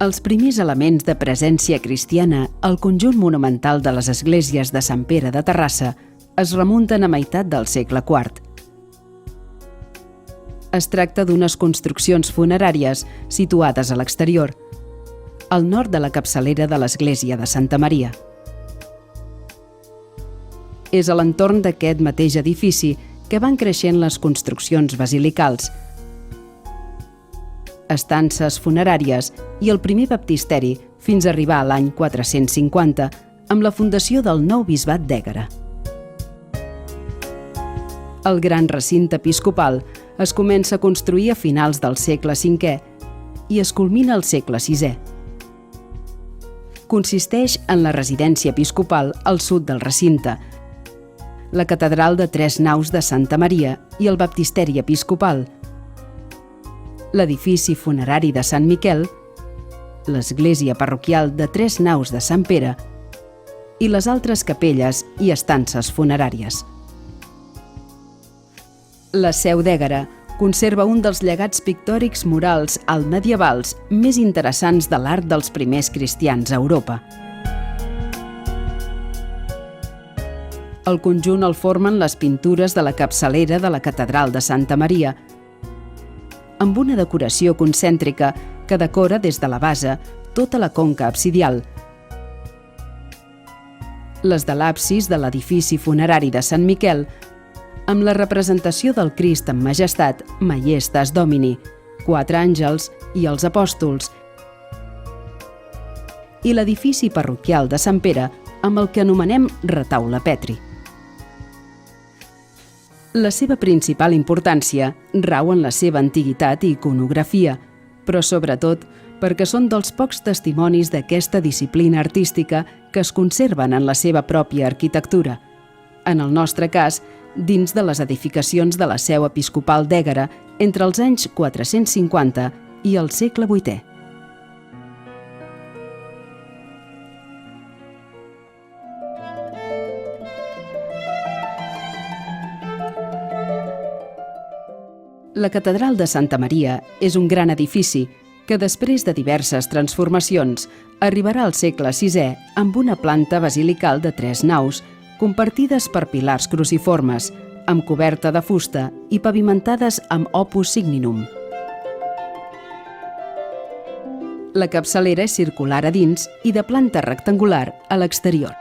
Els primers elements de presència cristiana al conjunt monumental de les esglésies de Sant Pere de Terrassa es remunten a meitat del segle IV. Es tracta d'unes construccions funeràries situades a l'exterior, al nord de la capçalera de l'església de Santa Maria. És a l'entorn d'aquest mateix edifici que van creixent les construccions basilicals, estances funeràries i el primer baptisteri fins a arribar a l'any 450 amb la fundació del nou bisbat d'Ègara. El gran recinte episcopal es comença a construir a finals del segle V i es culmina al segle VI. Consisteix en la residència episcopal al sud del recinte, la catedral de 3 naus de Santa Maria i el baptisteri episcopal, l'edifici funerari de Sant Miquel, l'església parroquial de 3 naus de Sant Pere i les altres capelles i estances funeràries. La Seu d'Ègara conserva un dels llegats pictòrics murals altmedievals més interessants de l'art dels primers cristians a Europa. El conjunt el formen les pintures de la capçalera de la catedral de Santa Maria, amb una decoració concèntrica que decora des de la base tota la conca absidial, les de l'absis de l'edifici funerari de Sant Miquel, amb la representació del Crist en majestat Maiestas Domini, 4 àngels i els apòstols, i l'edifici parroquial de Sant Pere amb el que anomenem retaule Petri. La seva principal importància rau en la seva antiguitat i iconografia, però sobretot perquè són dels pocs testimonis d'aquesta disciplina artística que es conserven en la seva pròpia arquitectura. En el nostre cas, dins de les edificacions de la seu episcopal d'Ègara entre els anys 450 i el segle VIII. La catedral de Santa Maria és un gran edifici que després de diverses transformacions arribarà al segle VI amb una planta basilical de 3 naus compartides per pilars cruciformes, amb coberta de fusta i pavimentades amb opus signinum. La capçalera és circular a dins i de planta rectangular a l'exterior.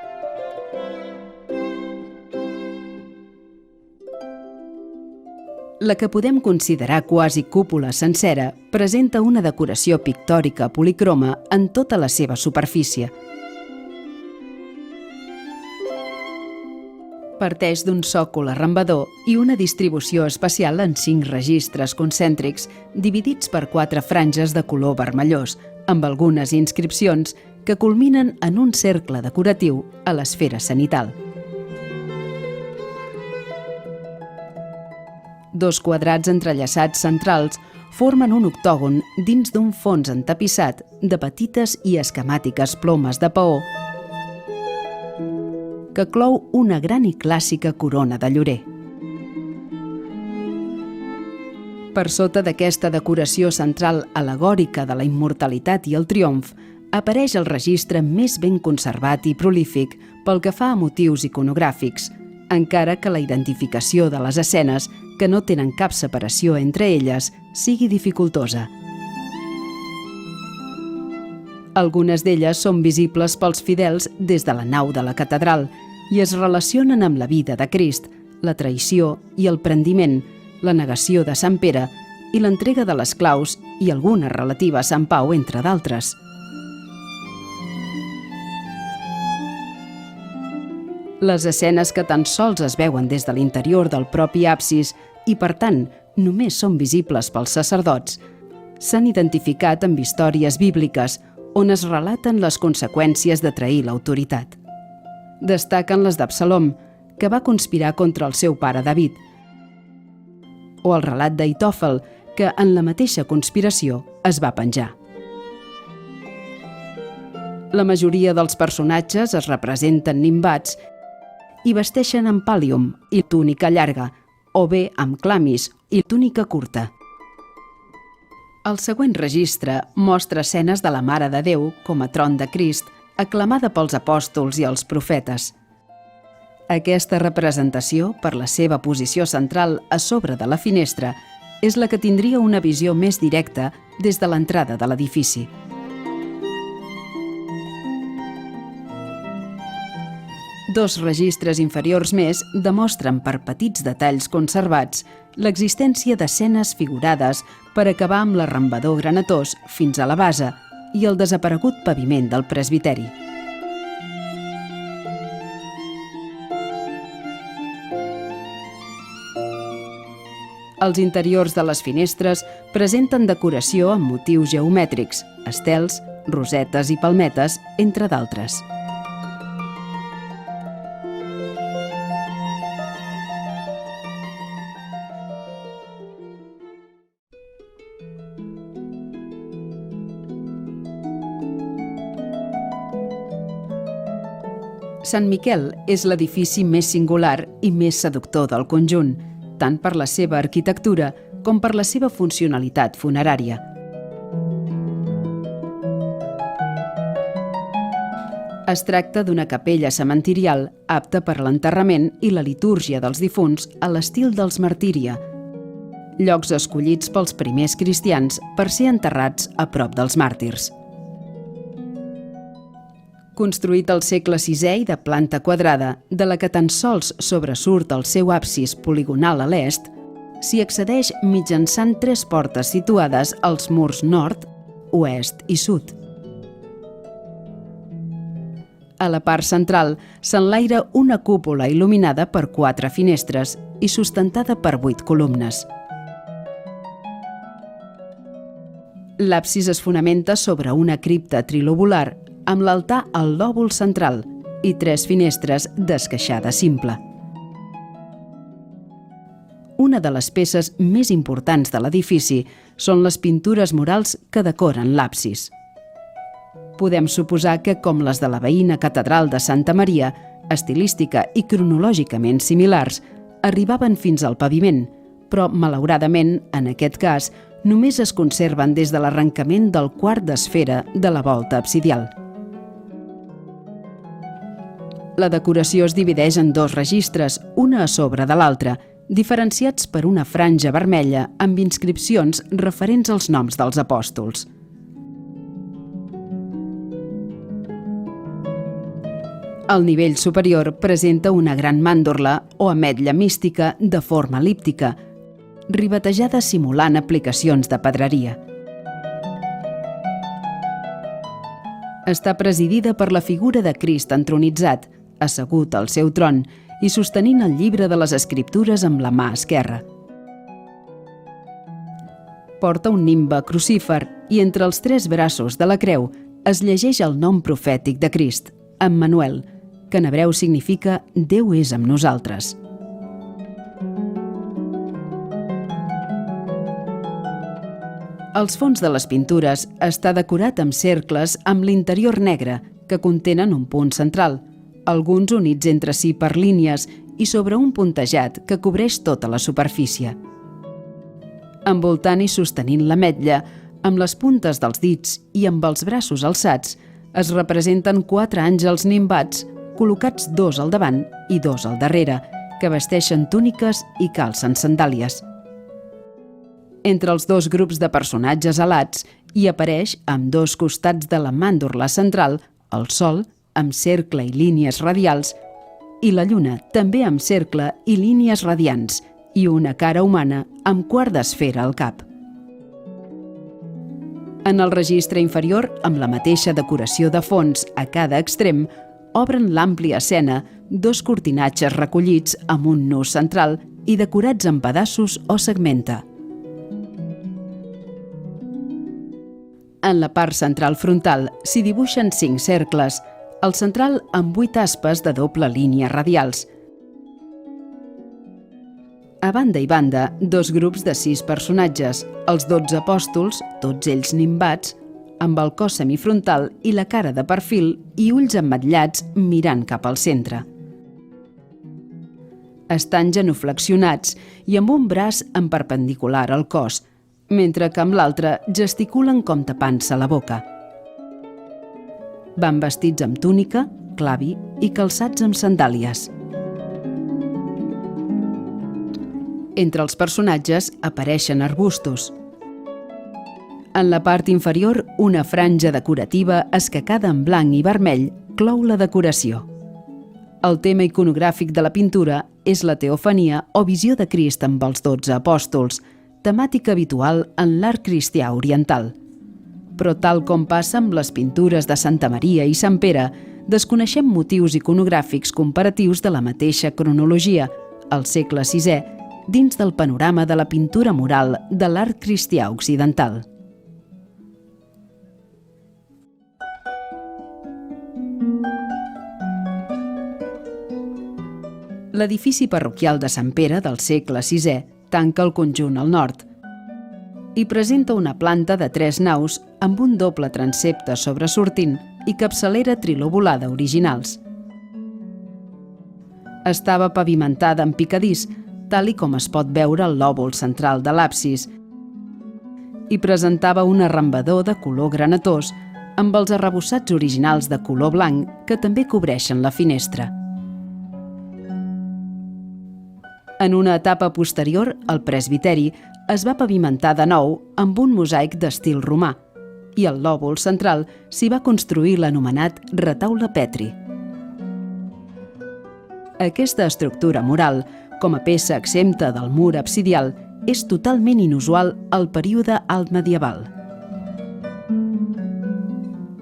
La que podem considerar quasi cúpula sencera presenta una decoració pictòrica policroma en tota la seva superfície. Parteix d'un sòcol arrambador i una distribució espacial en 5 registres concèntrics dividits per 4 franges de color vermellós, amb algunes inscripcions que culminen en un cercle decoratiu a l'esfera cenital. 2 quadrats entrellaçats centrals formen un octògon dins d'un fons entapissat de petites i esquemàtiques plomes de paó que clou una gran i clàssica corona de llorer. Per sota d'aquesta decoració central al·legòrica de la immortalitat i el triomf apareix el registre més ben conservat i prolífic pel que fa a motius iconogràfics, encara que la identificació de les escenes, que no tenen cap separació entre elles, sigui dificultosa. Algunes d'elles són visibles pels fidels des de la nau de la catedral i es relacionen amb la vida de Crist, la traïció i el prendiment, la negació de Sant Pere i l'entrega de les claus i algunes relatives a Sant Pau, entre d'altres. Les escenes que tan sols es veuen des de l'interior del propi absis i, per tant, només són visibles pels sacerdots, s'han identificat amb històries bíbliques on es relaten les conseqüències de trair l'autoritat. Destaquen les d'Absalom, que va conspirar contra el seu pare David, o el relat d'Aitòfel, que en la mateixa conspiració es va penjar. La majoria dels personatges es representen nimbats i vesteixen amb pàl·lium i túnica llarga, o bé amb clamis i túnica curta. El següent registre mostra escenes de la Mare de Déu com a tron de Crist, aclamada pels apòstols i els profetes. Aquesta representació, per la seva posició central a sobre de la finestra, és la que tindria una visió més directa des de l'entrada de l'edifici. Dos registres inferiors més demostren per petits detalls conservats l'existència d'escenes figurades per acabar amb l'arrambador granatós fins a la base i el desaparegut paviment del presbiteri. Els interiors de les finestres presenten decoració amb motius geomètrics, estels, rosetes i palmetes, entre d'altres. Sant Miquel és l'edifici més singular i més seductor del conjunt, tant per la seva arquitectura com per la seva funcionalitat funerària. Es tracta d'una capella cementirial apta per l'enterrament i la litúrgia dels difunts a l'estil dels martíria, llocs escollits pels primers cristians per ser enterrats a prop dels màrtirs. Construït al segle VI i de planta quadrada, de la que tan sols sobresurt el seu absis poligonal a l'est, s'hi accedeix mitjançant 3 portes situades als murs nord, oest i sud. A la part central s'enlaira una cúpula il·luminada per 4 finestres i sustentada per 8 columnes. L'absis es fonamenta sobre una cripta trilobular amb l'altar al lòbul central i 3 finestres d'esqueixada simple. Una de les peces més importants de l'edifici són les pintures murals que decoren l'absis. Podem suposar que, com les de la veïna catedral de Santa Maria, estilística i cronològicament similars, arribaven fins al paviment, però, malauradament, en aquest cas, només es conserven des de l'arrencament del quart d'esfera de la volta absidial. La decoració es divideix en 2 registres, una a sobre de l'altra, diferenciats per una franja vermella amb inscripcions referents als noms dels apòstols. El nivell superior presenta una gran màndorla o ametlla mística de forma el·líptica, ribatejada simulant aplicacions de pedreria. Està presidida per la figura de Crist entronitzat, assegut al seu tron i sostenint el llibre de les Escriptures amb la mà esquerra. Porta un nimbe crucífer i entre els 3 braços de la creu es llegeix el nom profètic de Crist, Emmanuel, que en hebreu significa Déu és amb nosaltres. El fons de les pintures està decorat amb cercles amb l'interior negre, que contenen un punt central, alguns units entre si per línies i sobre un puntejat que cobreix tota la superfície. Envoltant i sostenint l'ametlla, amb les puntes dels dits i amb els braços alçats, es representen 4 àngels nimbats, col·locats 2 al davant i 2 al darrere, que vesteixen túniques i calcen sandàlies. Entre els 2 grups de personatges alats hi apareix, amb 2 costats de la màndorla central, el sol, amb cercle i línies radials, i la lluna, també amb cercle i línies radiants, i una cara humana amb quart d'esfera al cap. En el registre inferior, amb la mateixa decoració de fons a cada extrem, obren l'àmplia escena 2 cortinatges recollits amb un nus central i decorats en pedaços o segmenta. En la part central frontal s'hi dibuixen 5 cercles, el central amb 8 aspes de doble línia radials. A banda i banda, 2 grups de 6 personatges, els 12 apòstols, tots ells nimbats, amb el cos semifrontal i la cara de perfil i ulls emmetllats mirant cap al centre. Estan genuflexionats i amb un braç en perpendicular al cos, mentre que amb l'altra gesticulen com tapant-se la boca. Van vestits amb túnica, clavi i calçats amb sandàlies. Entre els personatges apareixen arbustos. En la part inferior, una franja decorativa escacada en blanc i vermell clou la decoració. El tema iconogràfic de la pintura és la teofania o visió de Crist amb els 12 apòstols, temàtica habitual en l'art cristià oriental. Però tal com passa amb les pintures de Santa Maria i Sant Pere, desconeixem motius iconogràfics comparatius de la mateixa cronologia, al segle VI, dins del panorama de la pintura mural de l'art cristià occidental. L'edifici parroquial de Sant Pere del segle VI tanca el conjunt al nord i presenta una planta de 3 naus amb un doble transsepte sobresortint i capçalera trilobulada originals. Estava pavimentada amb picadís, tal i com es pot veure al lòbul central de l'absis, i presentava un arrambador de color granatós amb els arrebossats originals de color blanc que també cobreixen la finestra. En una etapa posterior, el presbiteri es va pavimentar de nou amb un mosaic d'estil romà i al lòbul central s'hi va construir l'anomenat retaule Petri. Aquesta estructura mural, com a peça exempta del mur absidial, és totalment inusual al període altmedieval.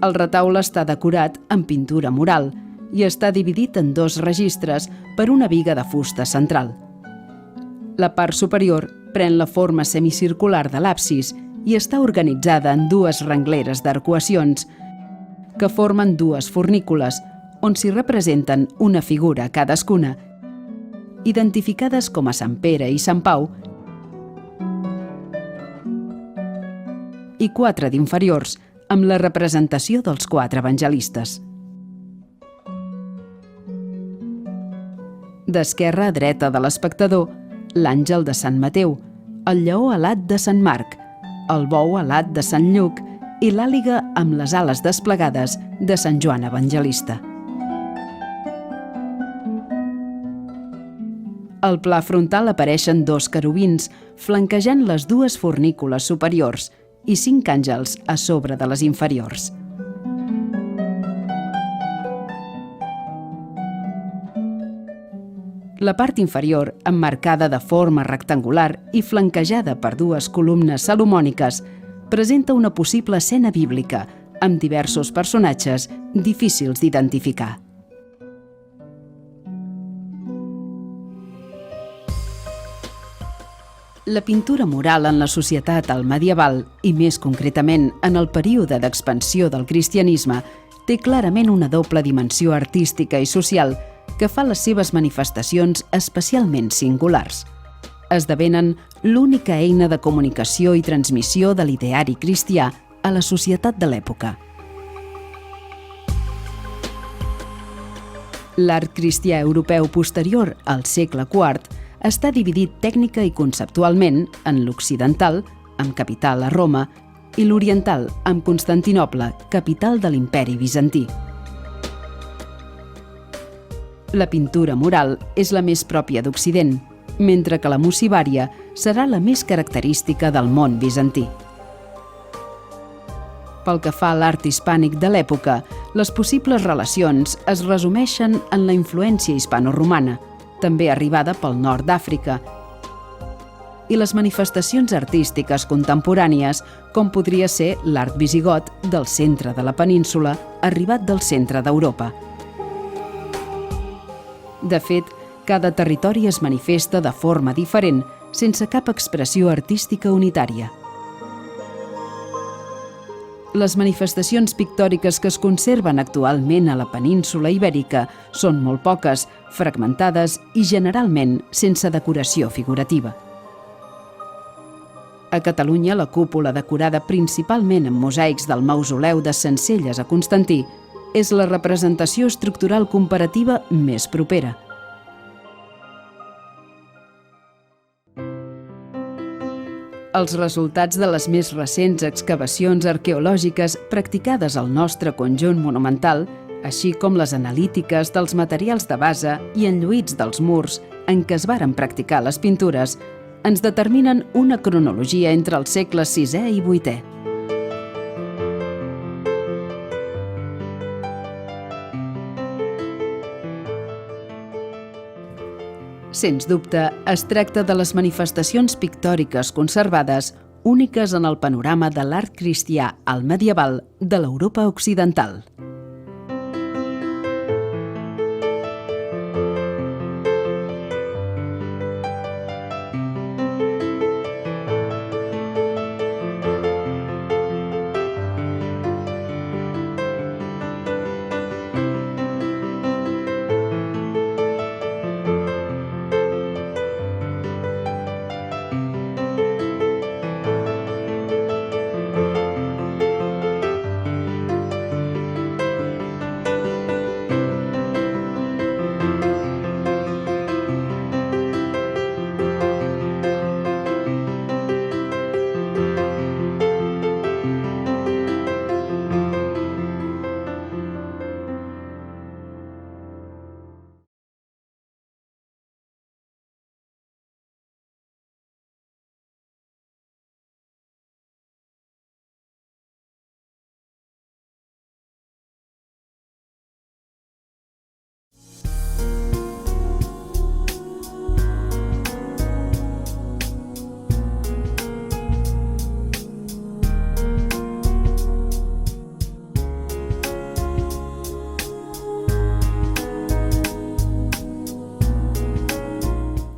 El retaule està decorat amb pintura mural i està dividit en 2 registres per una biga de fusta central. La part superior pren la forma semicircular de l'absis i està organitzada en 2 rengleres d'arcuacions que formen 2 fornícules on s'hi representen una figura cadascuna, identificades com a Sant Pere i Sant Pau, i 4 d'inferiors, amb la representació dels 4 evangelistes. D'esquerra a dreta de l'espectador, l'àngel de Sant Mateu, el lleó alat de Sant Marc, el bou alat de Sant Lluc i l'àliga amb les ales desplegades de Sant Joan Evangelista. Al pla frontal apareixen 2 querubins flanquejant les 2 fornícules superiors i 5 àngels a sobre de les inferiors. La part inferior, emmarcada de forma rectangular i flanquejada per 2 columnes salomòniques, presenta una possible escena bíblica amb diversos personatges difícils d'identificar. La pintura mural en la societat altmedieval, i més concretament en el període d'expansió del cristianisme, té clarament una doble dimensió artística i social que fa les seves manifestacions especialment singulars. Esdevenen l'única eina de comunicació i transmissió de l'ideari cristià a la societat de l'època. L'art cristià europeu posterior al segle IV està dividit tècnica i conceptualment en l'occidental, amb capital a Roma, i l'oriental, amb Constantinoble, capital de l'imperi bizantí. La pintura mural és la més pròpia d'Occident, mentre que la musibària serà la més característica del món bizantí. Pel que fa a l'art hispànic de l'època, les possibles relacions es resumeixen en la influència hispano-romana, també arribada pel nord d'Àfrica, i les manifestacions artístiques contemporànies, com podria ser l'art visigot del centre de la península, arribat del centre d'Europa. De fet, cada territori es manifesta de forma diferent, sense cap expressió artística unitària. Les manifestacions pictòriques que es conserven actualment a la península ibèrica són molt poques, fragmentades i generalment sense decoració figurativa. A Catalunya, la cúpula decorada principalment amb mosaics del mausoleu de Sencelles a Constantí és la representació estructural comparativa més propera. Els resultats de les més recents excavacions arqueològiques practicades al nostre conjunt monumental, així com les analítiques dels materials de base i enlluïts dels murs en què es varen practicar les pintures, ens determinen una cronologia entre els segles VI i VIII. Sens dubte, es tracta de les manifestacions pictòriques conservades úniques en el panorama de l'art cristià al medieval de l'Europa occidental.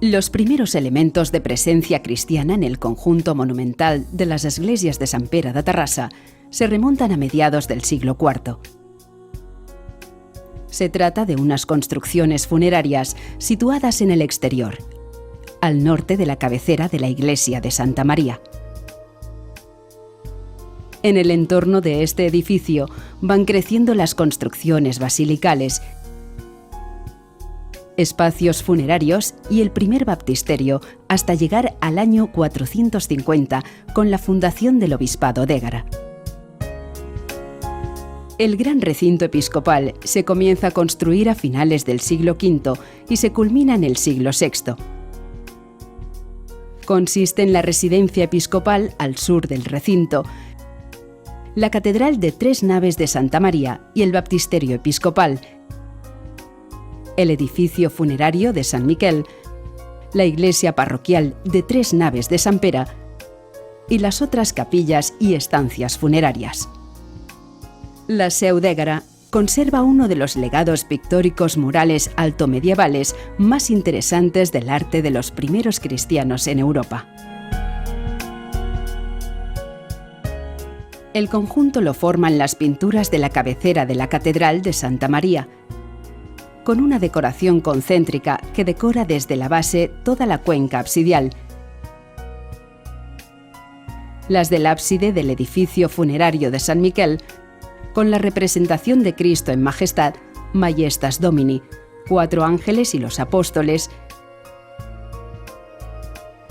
Los primeros elementos de presencia cristiana en el conjunto monumental de las iglesias de Sant Pere de Terrassa se remontan a mediados del siglo IV. Se trata de unas construcciones funerarias situadas en el exterior, al norte de la cabecera de la iglesia de Santa María. En el entorno de este edificio van creciendo las construcciones basilicales, espacios funerarios y el primer baptisterio hasta llegar al año 450 con la fundación del Obispado d'Ègara. El gran recinto episcopal se comienza a construir a finales del siglo V y se culmina en el siglo VI. Consiste en la residencia episcopal al sur del recinto, la catedral de 3 naves de Santa María y el baptisterio episcopal, el edificio funerario de Sant Miquel, la iglesia parroquial de 3 naves de Sant Pere y las otras capillas y estancias funerarias. La seu d'Ègara conserva uno de los legados pictóricos murales altomedievales más interesantes del arte de los primeros cristianos en Europa. El conjunto lo forman las pinturas de la cabecera de la Catedral de Santa María, con una decoración concéntrica que decora desde la base toda la cuenca absidial, las del ábside del edificio funerario de Sant Miquel, con la representación de Cristo en majestad, Majestas Domini, 4 ángeles y los apóstoles,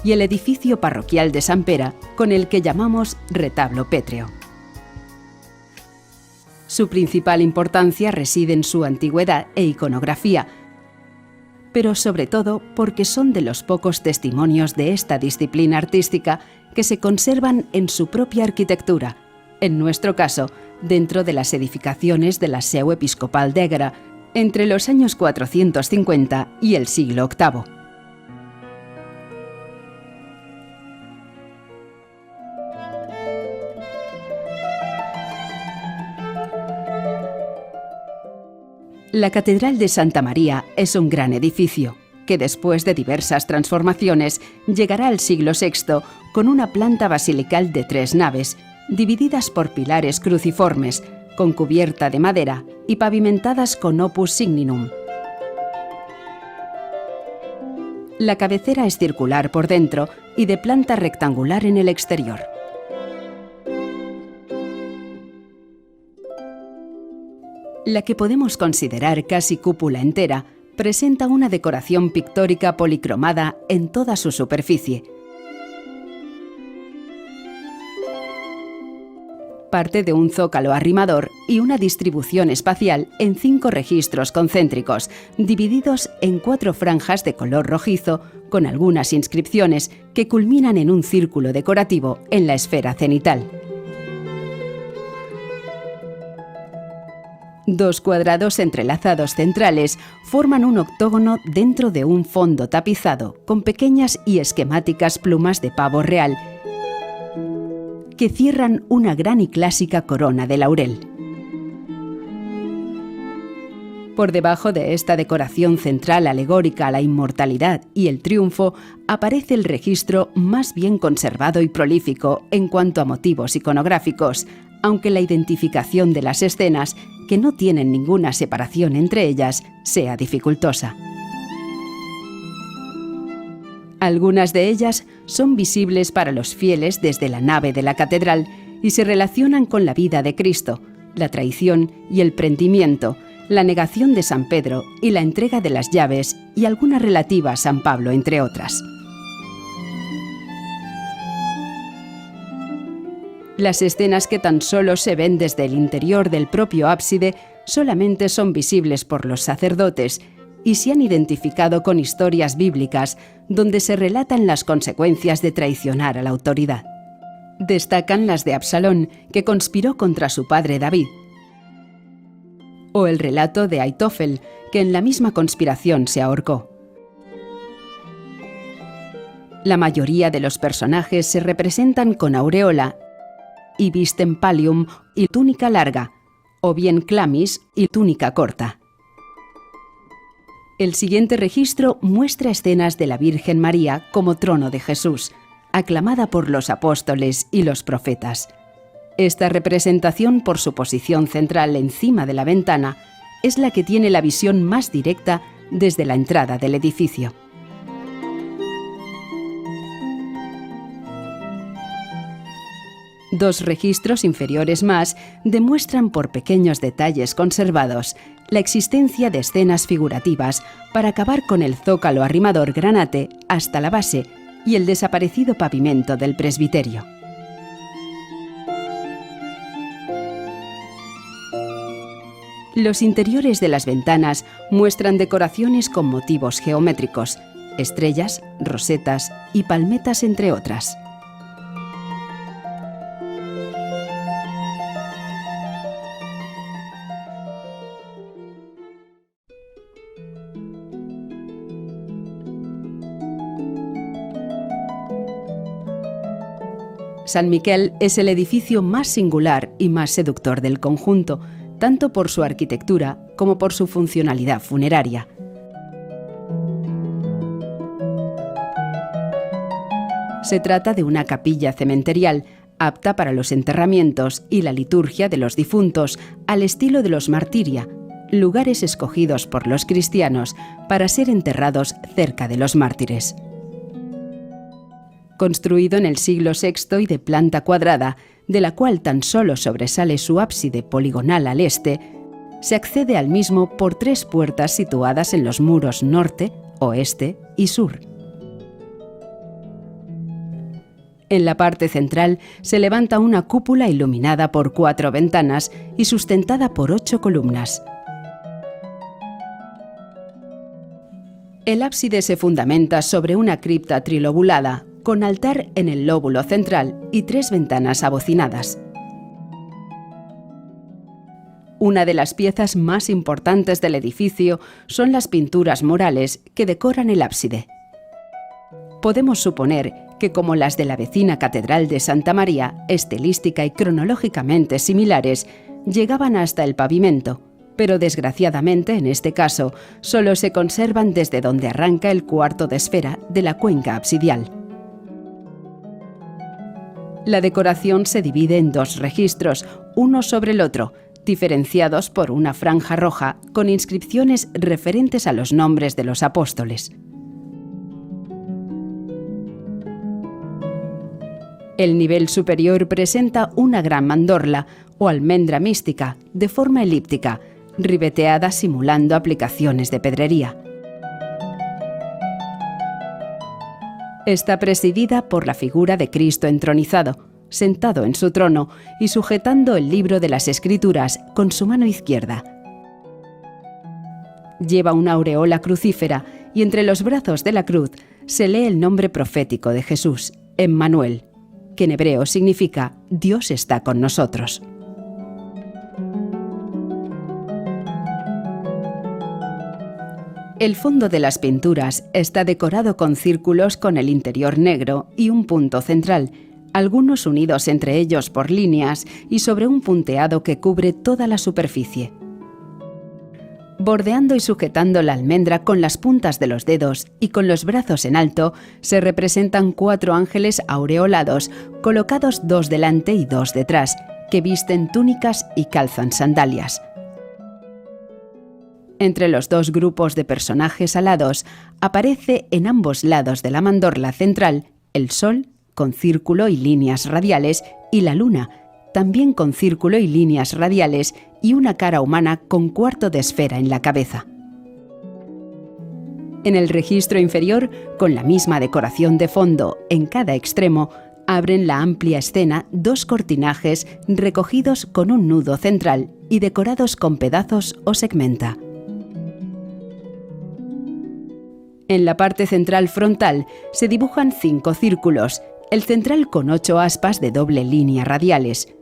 y el edificio parroquial de Sant Pere, con el que llamamos retablo pétreo. Su principal importancia reside en su antigüedad e iconografía, pero sobre todo porque son de los pocos testimonios de esta disciplina artística que se conservan en su propia arquitectura, en nuestro caso, dentro de las edificaciones de la seu episcopal d'Ègara, entre los años 450 y el siglo VIII. La Catedral de Santa María es un gran edificio, que después de diversas transformaciones llegará al siglo VI con una planta basilical de 3 naves, divididas por pilares cruciformes, con cubierta de madera y pavimentadas con opus signinum. La cabecera es circular por dentro y de planta rectangular en el exterior. La que podemos considerar casi cúpula entera presenta una decoración pictórica policromada en toda su superficie. parte de un zócalo arrimador y una distribución espacial en 5 registros concéntricos, divididos en 4 franjas de color rojizo, con algunas inscripciones que culminan en un círculo decorativo en la esfera cenital. 2 cuadrados entrelazados centrales forman un octógono dentro de un fondo tapizado con pequeñas y esquemáticas plumas de pavo real que cierran una gran y clásica corona de laurel. Por debajo de esta decoración central alegórica a la inmortalidad y el triunfo aparece el registro más bien conservado y prolífico en cuanto a motivos iconográficos, aunque la identificación de las escenas, que no tienen ninguna separación entre ellas, sea dificultosa. Algunas de ellas son visibles para los fieles desde la nave de la catedral y se relacionan con la vida de Cristo, la traición y el prendimiento, la negación de San Pedro y la entrega de las llaves y algunas relativas a San Pablo, entre otras. Las escenas que tan solo se ven desde el interior del propio ábside solamente son visibles por los sacerdotes y se han identificado con historias bíblicas donde se relatan las consecuencias de traicionar a la autoridad. Destacan las de Absalón, que conspiró contra su padre David, o el relato de Aitofel, que en la misma conspiración se ahorcó. La mayoría de los personajes se representan con aureola y visten pallium y túnica larga, o bien clamis y túnica corta. El siguiente registro muestra escenas de la Virgen María como trono de Jesús, aclamada por los apóstoles y los profetas. Esta representación, por su posición central encima de la ventana, es la que tiene la visión más directa desde la entrada del edificio. Dos registros inferiores más demuestran por pequeños detalles conservados la existencia de escenas figurativas para acabar con el zócalo arrimador granate hasta la base y el desaparecido pavimento del presbiterio. Los interiores de las ventanas muestran decoraciones con motivos geométricos, estrellas, rosetas y palmetas, entre otras. San Miquel es el edificio más singular y más seductor del conjunto, tanto por su arquitectura como por su funcionalidad funeraria. Se trata de una capilla cementerial apta para los enterramientos y la liturgia de los difuntos, al estilo de los martiria, lugares escogidos por los cristianos para ser enterrados cerca de los mártires. Construido en el siglo VI y de planta cuadrada, de la cual tan solo sobresale su ábside poligonal al este, se accede al mismo por 3 puertas situadas en los muros norte, oeste y sur. En la parte central se levanta una cúpula iluminada por 4 ventanas y sustentada por 8 columnas. El ábside se fundamenta sobre una cripta trilobulada, con altar en el lóbulo central y 3 ventanas abocinadas. Una de las piezas más importantes del edificio son las pinturas murales que decoran el ábside. Podemos suponer que, como las de la vecina Catedral de Santa María, estilística y cronológicamente similares, llegaban hasta el pavimento, pero desgraciadamente en este caso solo se conservan desde donde arranca el cuarto de esfera de la cuenca absidial. La decoración se divide en 2 registros, uno sobre el otro, diferenciados por una franja roja con inscripciones referentes a los nombres de los apóstoles. El nivel superior presenta una gran mandorla o almendra mística de forma elíptica, ribeteada simulando aplicaciones de pedrería. Está presidida por la figura de Cristo entronizado, sentado en su trono y sujetando el libro de las Escrituras con su mano izquierda. Lleva una aureola crucífera y entre los brazos de la cruz se lee el nombre profético de Jesús, Emmanuel, que en hebreo significa Dios está con nosotros. El fondo de las pinturas está decorado con círculos con el interior negro y un punto central, algunos unidos entre ellos por líneas y sobre un punteado que cubre toda la superficie. Bordeando y sujetando la almendra con las puntas de los dedos y con los brazos en alto, se representan 4 ángeles aureolados, colocados 2 delante y 2 detrás, que visten túnicas y calzan sandalias. Entre los 2 grupos de personajes alados aparece en ambos lados de la mandorla central el sol, con círculo y líneas radiales, y la luna, también con círculo y líneas radiales, y una cara humana con cuarto de esfera en la cabeza. En el registro inferior, con la misma decoración de fondo en cada extremo, abren la amplia escena 2 cortinajes recogidos con un nudo central y decorados con pedazos o segmenta. En la parte central frontal se dibujan 5 círculos, el central con 8 aspas de doble línea radiales.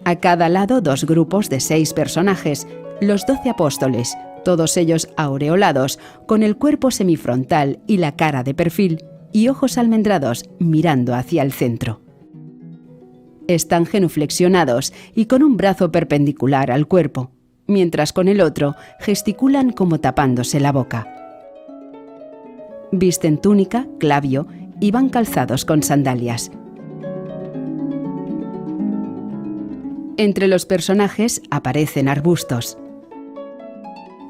A cada lado 2 grupos de 6 personajes, los 12 apóstoles, todos ellos aureolados, con el cuerpo semifrontal y la cara de perfil, y ojos almendrados mirando hacia el centro. Están genuflexionados y con un brazo perpendicular al cuerpo, mientras con el otro gesticulan como tapándose la boca. Visten túnica, clavio y van calzados con sandalias. Entre los personajes aparecen arbustos.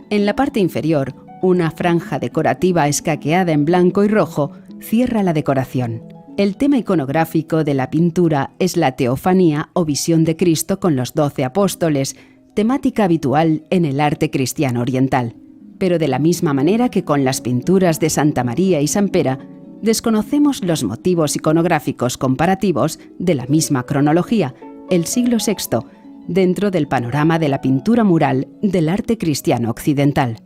En la parte inferior, una franja decorativa escaqueada en blanco y rojo cierra la decoración. El tema iconográfico de la pintura es la teofanía o visión de Cristo con los 12 apóstoles, temática habitual en el arte cristiano oriental. Pero de la misma manera que con las pinturas de Santa María y San Pera, desconocemos los motivos iconográficos comparativos de la misma cronología, el siglo VI, dentro del panorama de la pintura mural del arte cristiano occidental.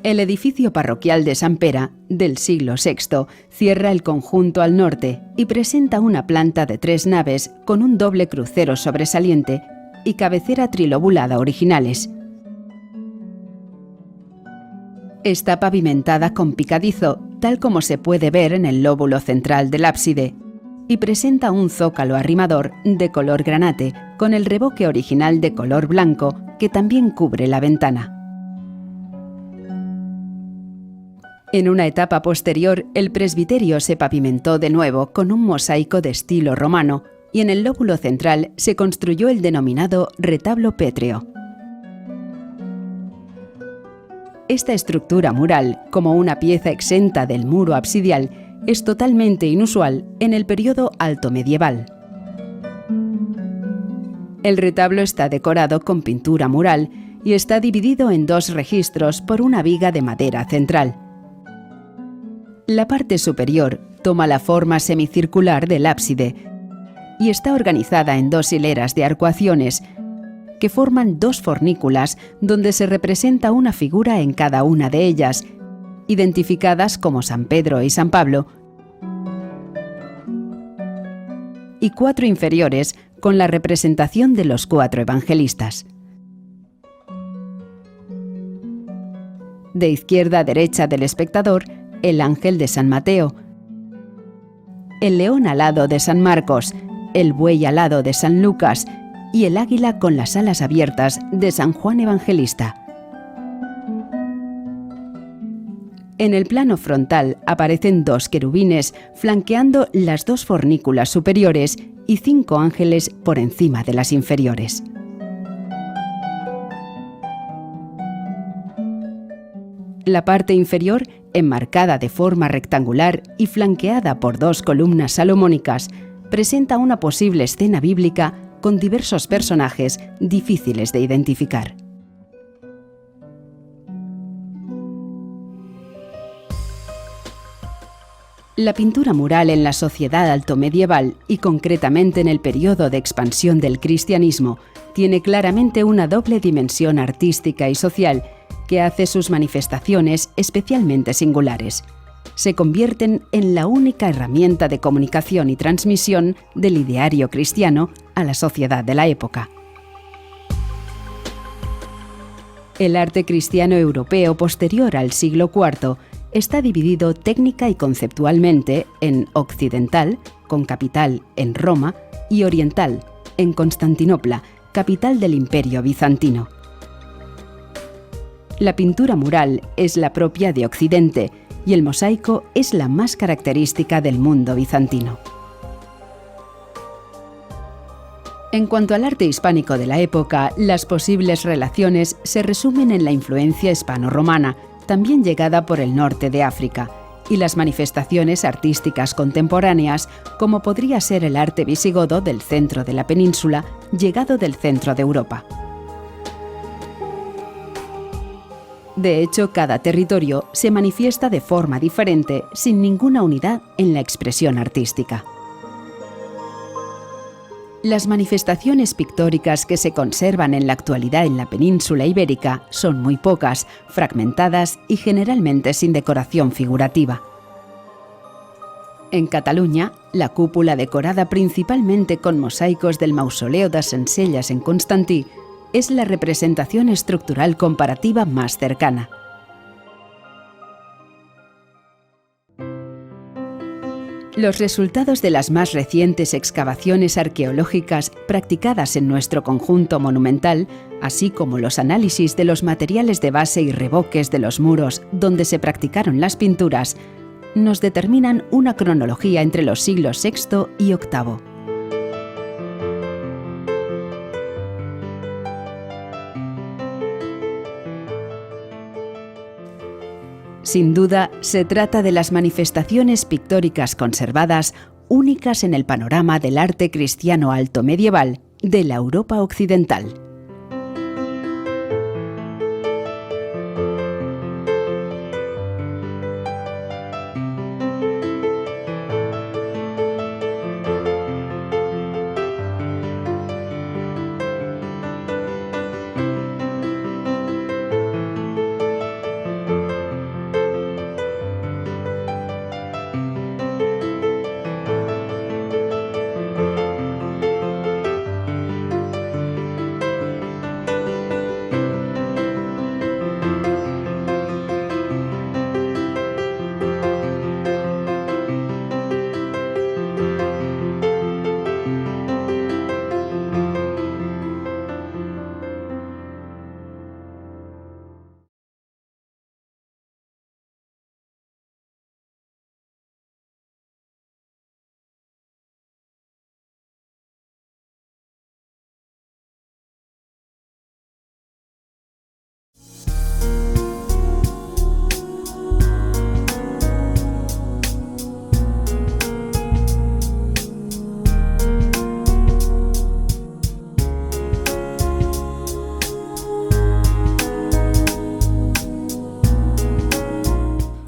El edificio parroquial de San Pera, del siglo VI, cierra el conjunto al norte y presenta una planta de 3 naves con un doble crucero sobresaliente y cabecera trilobulada originales. Está pavimentada con picadizo, tal como se puede ver en el lóbulo central del ábside, y presenta un zócalo arrimador de color granate con el revoque original de color blanco que también cubre la ventana. En una etapa posterior, el presbiterio se pavimentó de nuevo con un mosaico de estilo romano y en el lóbulo central se construyó el denominado retablo pétreo. Esta estructura mural, como una pieza exenta del muro absidial, es totalmente inusual en el periodo alto medieval. El retablo está decorado con pintura mural y está dividido en 2 registros por una viga de madera central. La parte superior toma la forma semicircular del ábside y está organizada en 2 hileras de arcuaciones que forman 2 fornículas donde se representa una figura en cada una de ellas, identificadas como San Pedro y San Pablo, y 4 inferiores con la representación de los 4 evangelistas. De izquierda a derecha del espectador, el ángel de San Mateo, el león alado de San Marcos, el buey alado de San Lucas y el águila con las alas abiertas de San Juan Evangelista. En el plano frontal aparecen 2 querubines flanqueando las 2 fornículas superiores y 5 ángeles por encima de las inferiores. La parte inferior, enmarcada de forma rectangular y flanqueada por 2 columnas salomónicas, presenta una posible escena bíblica con diversos personajes difíciles de identificar. La pintura mural en la sociedad altomedieval y concretamente en el periodo de expansión del cristianismo tiene claramente una doble dimensión artística y social que hace sus manifestaciones especialmente singulares. Se convierten en la única herramienta de comunicación y transmisión del ideario cristiano a la sociedad de la época. El arte cristiano europeo posterior al siglo IV está dividido técnica y conceptualmente en occidental, con capital en Roma, y oriental, en Constantinopla, capital del Imperio bizantino. La pintura mural es la propia de Occidente y el mosaico es la más característica del mundo bizantino. En cuanto al arte hispánico de la época, las posibles relaciones se resumen en la influencia hispano-romana, también llegada por el norte de África, y las manifestaciones artísticas contemporáneas, como podría ser el arte visigodo del centro de la península, llegado del centro de Europa. De hecho, cada territorio se manifiesta de forma diferente, sin ninguna unidad en la expresión artística. Las manifestaciones pictóricas que se conservan en la actualidad en la península ibérica son muy pocas, fragmentadas y generalmente sin decoración figurativa. En Cataluña, la cúpula decorada principalmente con mosaicos del mausoleo de Sencelles en Constantí es la representación estructural comparativa más cercana. Los resultados de las más recientes excavaciones arqueológicas practicadas en nuestro conjunto monumental, así como los análisis de los materiales de base y revoques de los muros donde se practicaron las pinturas, nos determinan una cronología entre los siglos VI y VIII. Sin duda, se trata de las manifestaciones pictóricas conservadas únicas en el panorama del arte cristiano alto medieval de la Europa occidental.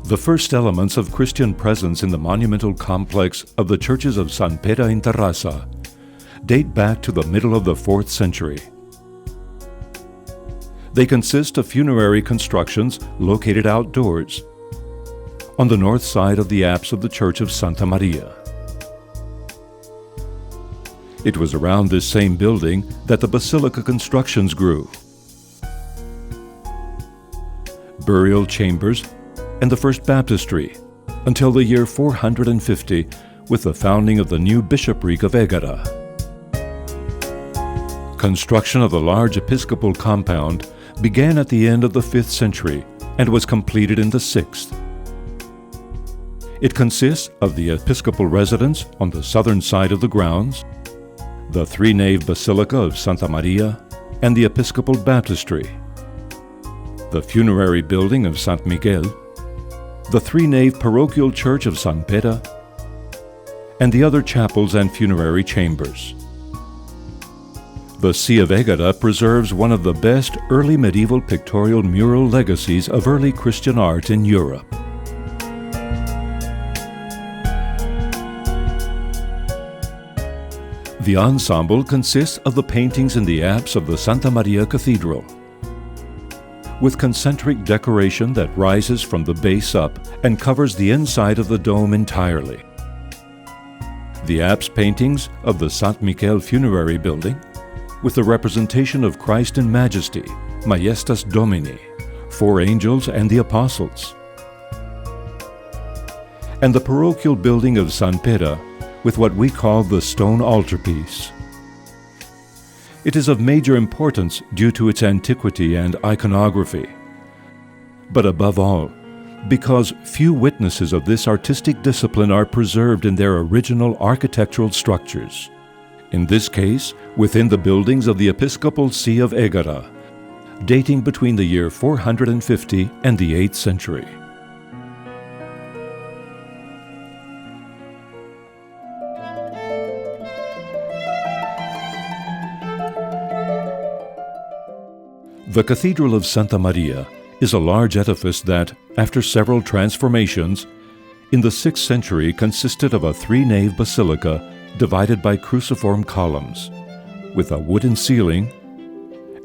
The first elements of Christian presence in the monumental complex of the churches of San Pere in Terrassa date back to the middle of the 4th century. They consist of funerary constructions located outdoors, on the north side of the apse of the Church of Santa Maria. It was around this same building that the basilica constructions grew. Burial chambers and the first baptistry, until the year 450 with the founding of the new bishopric of Egara. Construction of the large episcopal compound began at the end of the 5th century and was completed in the 6th. It consists of the episcopal residence on the southern side of the grounds, the three-nave basilica of Santa Maria, and the episcopal baptistry, the funerary building of Sant Miguel, the three-nave parochial church of San Pere, and the other chapels and funerary chambers. The See of Egara preserves one of the best early medieval pictorial mural legacies of early Christian art in Europe. The ensemble consists of the paintings in the apse of the Santa Maria Cathedral, with concentric decoration that rises from the base up and covers the inside of the dome entirely. The apse paintings of the Sant Miquel Funerary Building, with the representation of Christ in Majesty, Majestas Domini, 4 angels and the apostles. And the parochial building of San Pere, with what we call the stone altarpiece. It is of major importance due to its antiquity and iconography, but above all, because few witnesses of this artistic discipline are preserved in their original architectural structures. In this case, within the buildings of the Episcopal See of Égara, dating between the year 450 and the 8th century. The Cathedral of Santa Maria is a large edifice that, after several transformations, in the 6th century consisted of a 3-nave basilica divided by cruciform columns, with a wooden ceiling,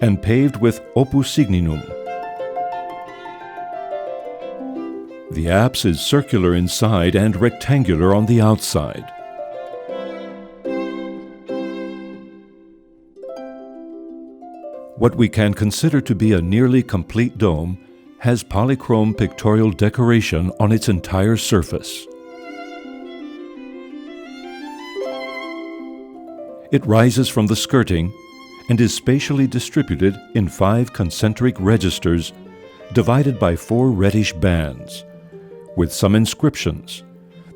and paved with opus signinum. The apse is circular inside and rectangular on the outside. What we can consider to be a nearly complete dome has polychrome pictorial decoration on its entire surface. It rises from the skirting and is spatially distributed in 5 concentric registers divided by 4 reddish bands, with some inscriptions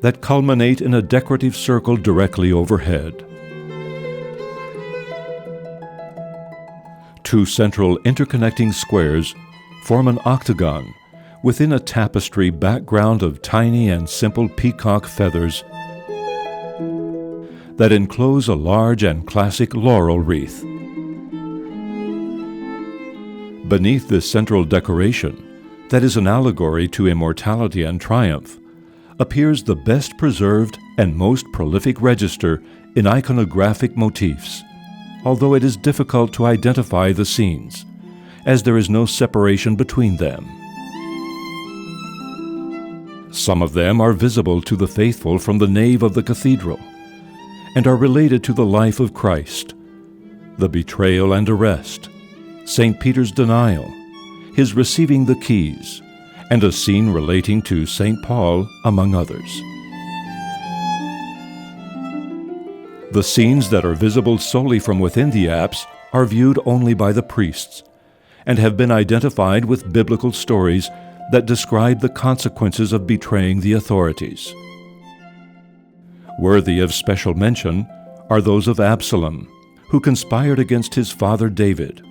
that culminate in a decorative circle directly overhead. 2 central interconnecting squares form an octagon within a tapestry background of tiny and simple peacock feathers that enclose a large and classic laurel wreath. Beneath this central decoration, that is an allegory to immortality and triumph, appears the best preserved and most prolific register in iconographic motifs, although it is difficult to identify the scenes, as there is no separation between them. Some of them are visible to the faithful from the nave of the cathedral, and are related to the life of Christ, the betrayal and arrest, St. Peter's denial, his receiving the keys, and a scene relating to St. Paul, among others. The scenes that are visible solely from within the apse are viewed only by the priests, and have been identified with biblical stories that describe the consequences of betraying the authorities. Worthy of special mention are those of Absalom, who conspired against his father David,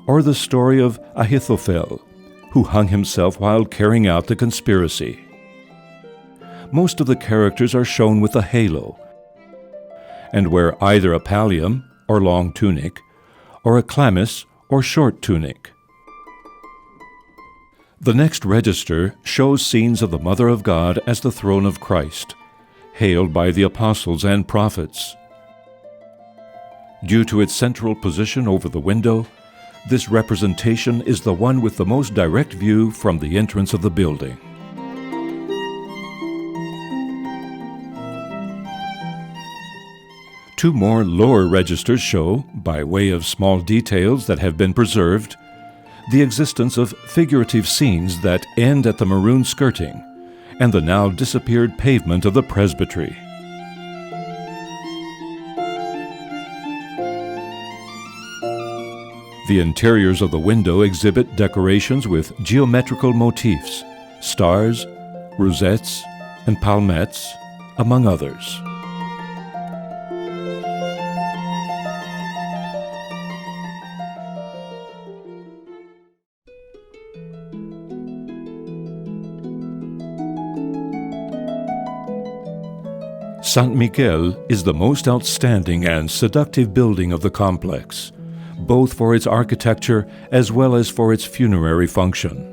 or the story of Ahithophel, who hung himself while carrying out the conspiracy. Most of the characters are shown with a halo, and wear either a pallium, or long tunic, or a chlamys, or short tunic. The next register shows scenes of the Mother of God as the throne of Christ, hailed by the apostles and prophets. Due to its central position over the window, this representation is the one with the most direct view from the entrance of the building. Two more lower registers show, by way of small details that have been preserved, the existence of figurative scenes that end at the maroon skirting and the now disappeared pavement of the presbytery. The interiors of the window exhibit decorations with geometrical motifs, stars, rosettes, and palmettes, among others. Sant Miquel is the most outstanding and seductive building of the complex, both for its architecture as well as for its funerary function.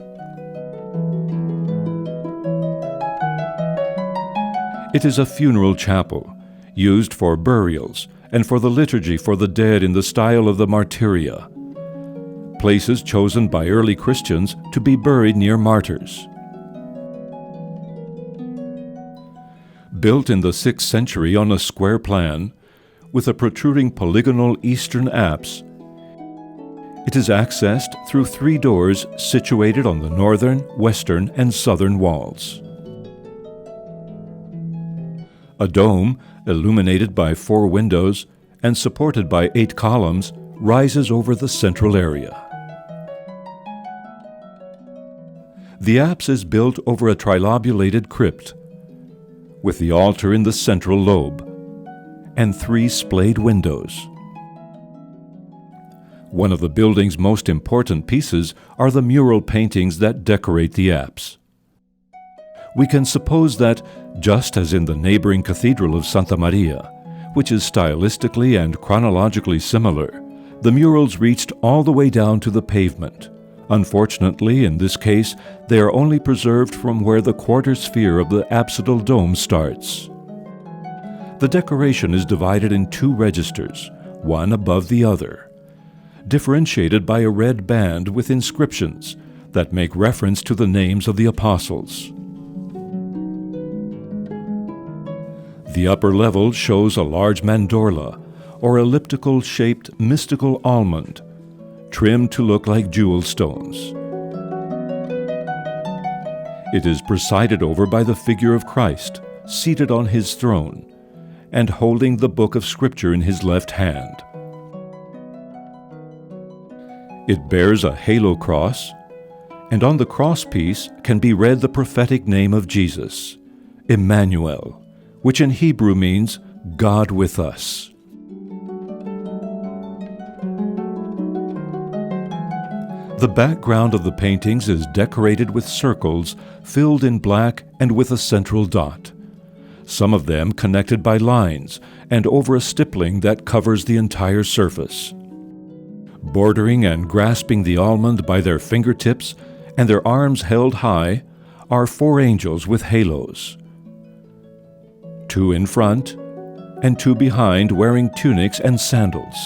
It is a funeral chapel, used for burials and for the liturgy for the dead in the style of the martyria, places chosen by early Christians to be buried near martyrs. Built in the 6th century on a square plan, with a protruding polygonal eastern apse, it is accessed through 3 doors situated on the northern, western, and southern walls. A dome, illuminated by 4 windows and supported by 8 columns, rises over the central area. The apse is built over a trilobulated crypt, with the altar in the central lobe, and 3 splayed windows. One of the building's most important pieces are the mural paintings that decorate the apse. We can suppose that, just as in the neighboring Cathedral of Santa Maria, which is stylistically and chronologically similar, the murals reached all the way down to the pavement. Unfortunately, in this case, they are only preserved from where the quarter sphere of the apsidal dome starts. The decoration is divided in 2 registers, one above the other, differentiated by a red band with inscriptions that make reference to the names of the apostles. The upper level shows a large mandorla, or elliptical-shaped mystical almond, trimmed to look like jewel stones. It is presided over by the figure of Christ, seated on his throne, and holding the book of Scripture in his left hand. It bears a halo cross, and on the crosspiece can be read the prophetic name of Jesus, Emmanuel, which in Hebrew means God with us. The background of the paintings is decorated with circles filled in black and with a central dot, some of them connected by lines and over a stippling that covers the entire surface. Bordering and grasping the almond by their fingertips and their arms held high are 4 angels with halos, 2 in front and 2 behind wearing tunics and sandals.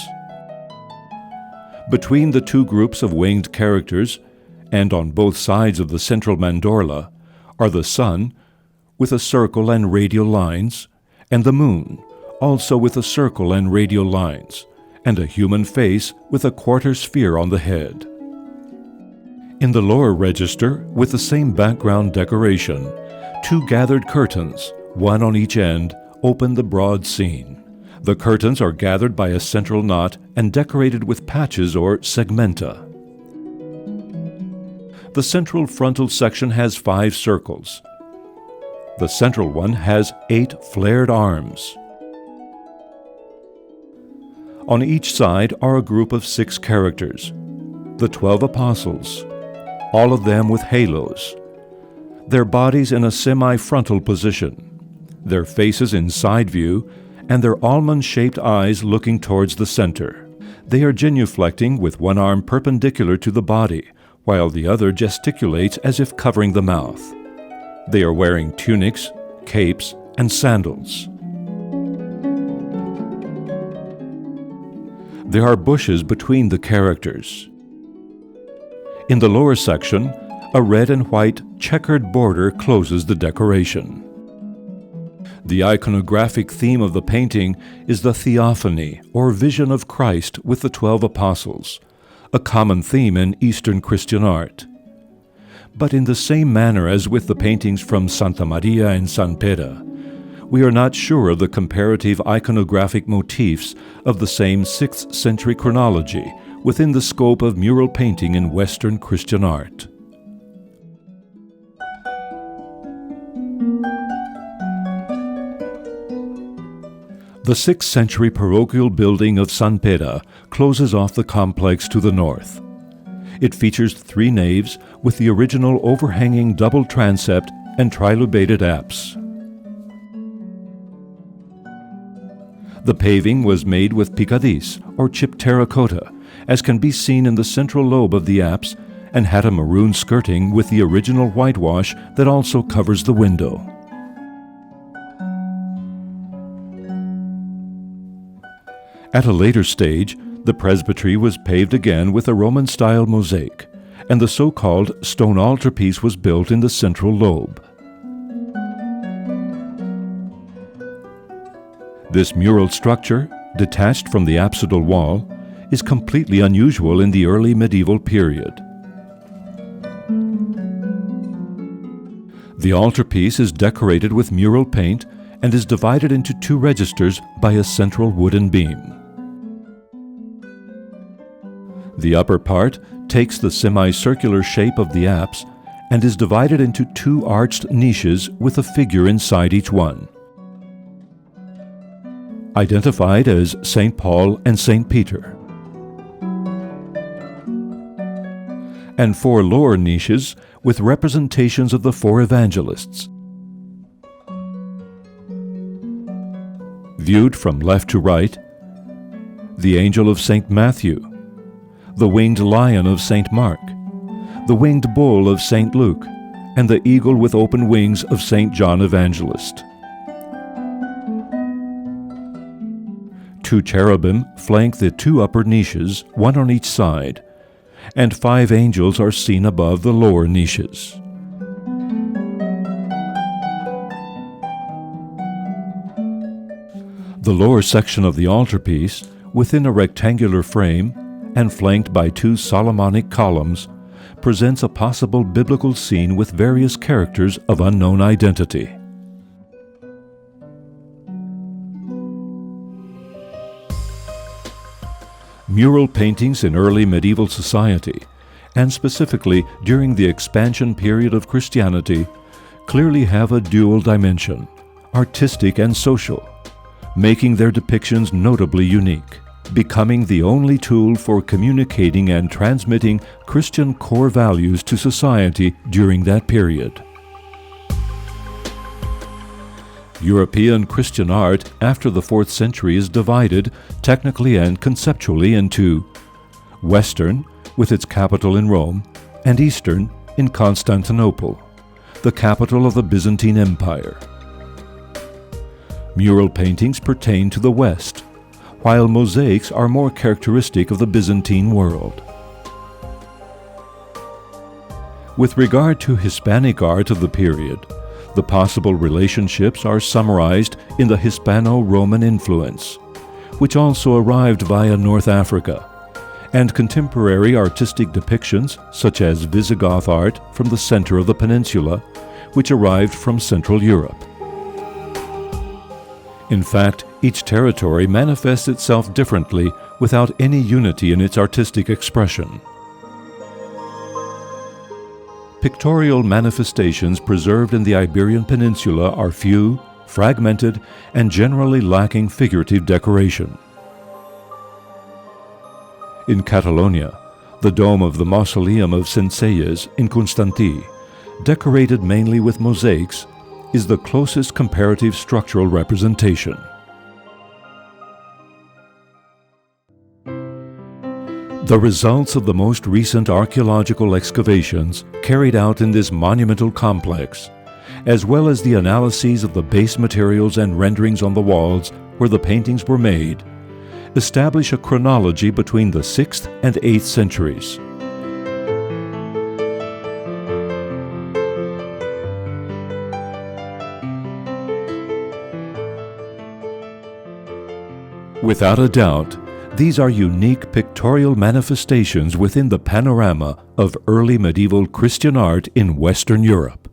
Between the 2 groups of winged characters, and on both sides of the central mandorla, are the sun, with a circle and radial lines, and the moon, also with a circle and radial lines, and a human face with a quarter sphere on the head. In the lower register, with the same background decoration, 2 gathered curtains, one on each end, open the broad scene. The curtains are gathered by a central knot and decorated with patches or segmenta. The central frontal section has 5 circles. The central one has 8 flared arms. On each side are a group of 6 characters, the 12 apostles, all of them with halos, their bodies in a semi-frontal position, their faces in side view, and their almond-shaped eyes looking towards the center. They are genuflecting with one arm perpendicular to the body, while the other gesticulates as if covering the mouth. They are wearing tunics, capes, and sandals. There are bushes between the characters. In the lower section, a red and white checkered border closes the decoration. The iconographic theme of the painting is the theophany, or vision of Christ with the 12 apostles, a common theme in Eastern Christian art. But in the same manner as with the paintings from Santa Maria and San Pera, we are not sure of the comparative iconographic motifs of the same 6th century chronology within the scope of mural painting in Western Christian art. The 6th century parochial building of San Pera closes off the complex to the north. It features 3 naves with the original overhanging double transept and trilobated apse. The paving was made with picadis, or chipped terracotta, as can be seen in the central lobe of the apse, and had a maroon skirting with the original whitewash that also covers the window. At a later stage, the presbytery was paved again with a Roman-style mosaic, and the so-called stone altarpiece was built in the central lobe. This mural structure, detached from the apsidal wall, is completely unusual in the early medieval period. The altarpiece is decorated with mural paint and is divided into two registers by a central wooden beam. The upper part takes the semicircular shape of the apse and is divided into two arched niches with a figure inside each one, identified as St. Paul and St. Peter, and four lower niches with representations of the four evangelists. Viewed from left to right, the angel of St. Matthew, the winged lion of St. Mark, the winged bull of St. Luke, and the eagle with open wings of St. John Evangelist. Two cherubim flank the two upper niches, one on each side, and 5 angels are seen above the lower niches. The lower section of the altarpiece, within a rectangular frame and flanked by 2 Solomonic columns, presents a possible biblical scene with various characters of unknown identity. Mural paintings in early medieval society, and specifically during the expansion period of Christianity, clearly have a dual dimension, artistic and social, making their depictions notably unique, becoming the only tool for communicating and transmitting Christian core values to society during that period. European Christian art after the 4th century is divided, technically and conceptually, into Western, with its capital in Rome, and Eastern, in Constantinople, the capital of the Byzantine Empire. Mural paintings pertain to the West, while mosaics are more characteristic of the Byzantine world. With regard to Hispanic art of the period, the possible relationships are summarized in the Hispano-Roman influence, which also arrived via North Africa, and contemporary artistic depictions such as Visigoth art from the center of the peninsula, which arrived from Central Europe. In fact, each territory manifests itself differently without any unity in its artistic expression. Pictorial manifestations preserved in the Iberian Peninsula are few, fragmented, and generally lacking figurative decoration. In Catalonia, the dome of the Mausoleum of Centelles in Constantí, decorated mainly with mosaics, is the closest comparative structural representation. The results of the most recent archaeological excavations carried out in this monumental complex, as well as the analyses of the base materials and renderings on the walls where the paintings were made, establish a chronology between the 6th and 8th centuries. Without a doubt, these are unique pictorial manifestations within the panorama of early medieval Christian art in Western Europe.